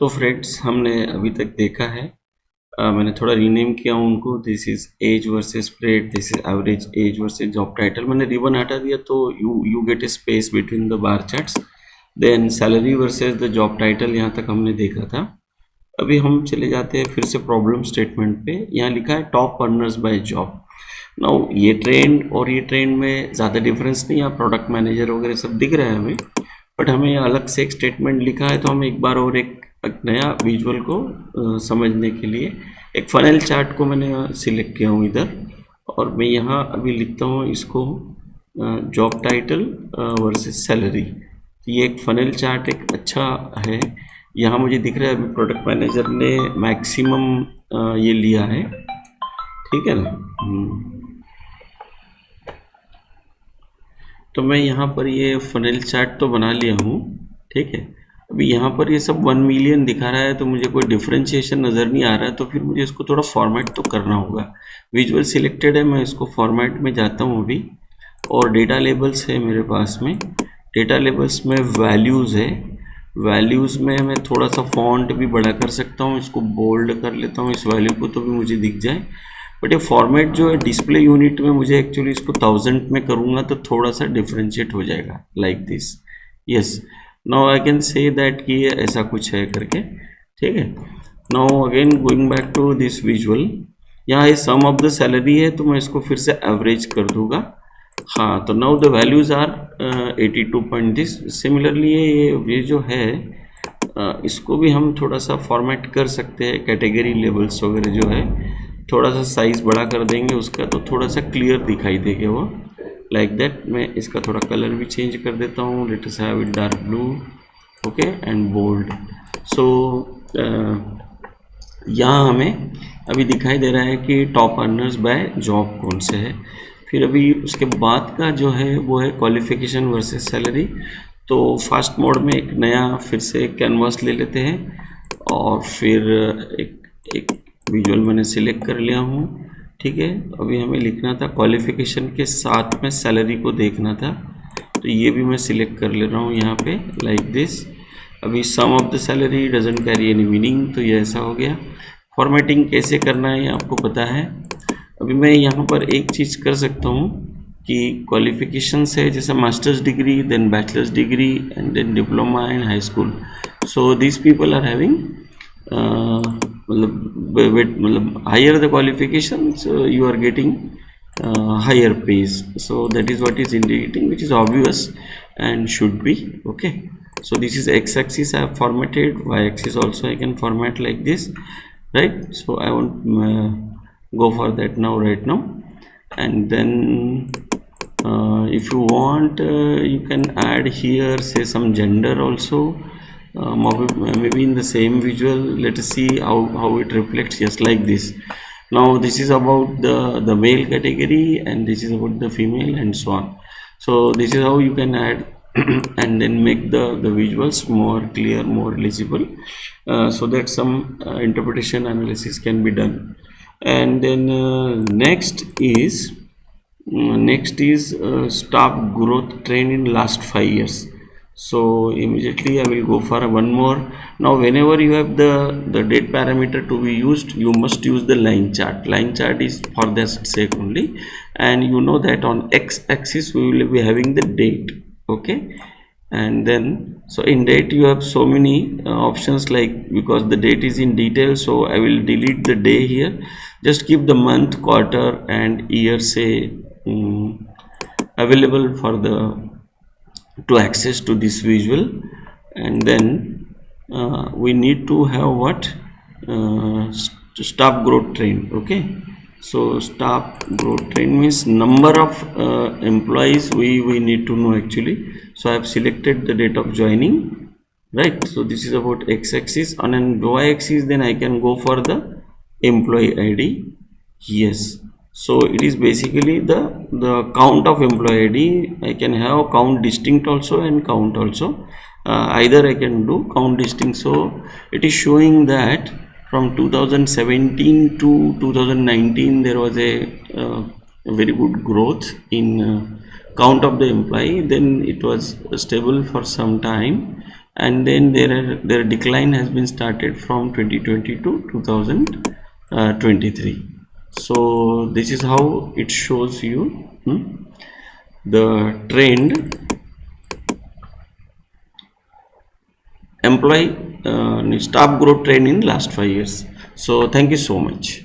तो फ्रेंड्स हमने अभी तक देखा है, मैंने थोड़ा रीनेम किया उनको। This is age versus spread, this is average age versus job title. मैंने रिबन हटा दिया तो you get a space between the bar charts. Then salary versus the job title, यहाँ तक हमने देखा था। अभी हम चले जाते हैं फिर से प्रॉब्लम स्टेटमेंट पे। यहाँ लिखा है top earners by job. Now ये ट्रेंड और ये ट्रेंड में ज़्यादा डिफरेंस नहीं, यहाँ प्रोडक्ट मैनेजर वगैरह सब दिख रहा है हमें, बट हमें अलग से एक स्टेटमेंट लिखा है। तो हम एक बार और एक नया विजुअल को समझने के लिए एक फनल चार्ट को मैंने सिलेक्ट किया हूँ इधर, और मैं यहाँ अभी लिखता हूँ इसको जॉब टाइटल वर्सेस सैलरी। ये एक फनल चार्ट एक अच्छा है। यहाँ मुझे दिख रहा है अभी प्रोडक्ट मैनेजर ने मैक्सिमम ये लिया है, ठीक है ना। तो मैं यहाँ पर ये फनल चार्ट तो बना लिया हूँ, ठीक है। अभी यहाँ पर ये सब 1 मिलियन दिखा रहा है, तो मुझे कोई डिफरेंशिएशन नज़र नहीं आ रहा है, तो फिर मुझे इसको थोड़ा फॉर्मेट तो करना होगा। विजुअल सिलेक्टेड है, मैं इसको फॉर्मेट में जाता हूँ अभी, और डेटा लेबल्स है मेरे पास में। डेटा लेबल्स में वैल्यूज़ है, वैल्यूज़ में मैं थोड़ा सा फॉन्ट भी बड़ा कर सकता हूँ, इसको बोल्ड कर लेता हूँ इस वैल्यू को, तो भी मुझे दिख जाए। बट ये फॉर्मेट जो है डिस्प्ले यूनिट में, मुझे एक्चुअली इसको 1000 में करूँगा तो थोड़ा सा डिफरेंशिएट हो जाएगा, like this. Yes, now I can say that कि ये ऐसा कुछ है करके, ठीक है। Now again going back to this visual, यहाँ ये सम ऑफ द सैलरी है, तो मैं इसको फिर से एवरेज कर दूंगा। हाँ, तो now the values are 82 this. Similarly ये जो है इसको भी हम थोड़ा सा फॉर्मेट कर सकते हैं। कैटेगरी लेबल्स वगैरह जो है थोड़ा सा साइज बड़ा कर देंगे उसका, तो थोड़ा सा क्लियर दिखाई देगा वो, लाइक दैट। मैं इसका थोड़ा कलर भी चेंज कर देता हूँ, let us have it dark blue, okay, and bold. So यहाँ हमें अभी दिखाई दे रहा है कि टॉप अर्नर्स बाय जॉब कौन से है। फिर अभी उसके बाद का जो है वो है क्वालिफिकेशन वर्सेस सैलरी। तो फास्ट मोड में एक नया फिर से कैनवास ले लेते हैं, और फिर एक विजुअल मैंने सिलेक्ट कर लिया हूँ, ठीक है। अभी हमें लिखना था क्वालिफिकेशन के साथ में सैलरी को देखना था, तो ये भी मैं सिलेक्ट कर ले रहा हूँ यहाँ पे, लाइक दिस। अभी some of the salary doesn't carry any meaning, तो ये ऐसा हो गया। फॉर्मेटिंग कैसे करना है ये आपको पता है। अभी मैं यहाँ पर एक चीज़ कर सकता हूँ कि क्वालिफिकेशन है जैसे masters degree, then bachelors degree, and then diploma and high school. So this people are having मतलब higher the qualifications you are getting higher pays. So that is what is indicating, which is obvious and should be okay. So this is x-axis I have formatted, y-axis also I can format like this, right? So I won't go for that now, right now. And then if you want you can add here say some gender also, maybe in the same visual. Let us see how it reflects. Just like this. Now this is about the male category, and this is about the female, and so on. So this is how you can add and then make the visuals more clear, more legible, so that some interpretation analysis can be done. And then next is staff growth trend in last 5 years. So immediately I will go for one more. Now whenever you have the date parameter to be used, you must use the line chart. Line chart is for that sake only, and you know that on x-axis we will be having the date, okay. And then so in date you have so many options, like because the date is in detail, so I will delete the day here. Just keep the month, quarter and year say available for the to access to this visual. And then we need to have what staff growth trend, okay. So staff growth trend means number of employees we need to know actually. So I have selected the date of joining, right. So this is about x-axis. On an y-axis then I can go for the employee ID. Yes, so it is basically the count of employee ID. I can have count distinct also and count also. Either I can do count distinct. So it is showing that from 2017 to 2019 there was a very good growth in count of the employee. Then it was stable for some time, and then their decline has been started from 2020 to 2023. So this is how it shows you the trend, employee staff growth trend in last 5 years. So thank you so much.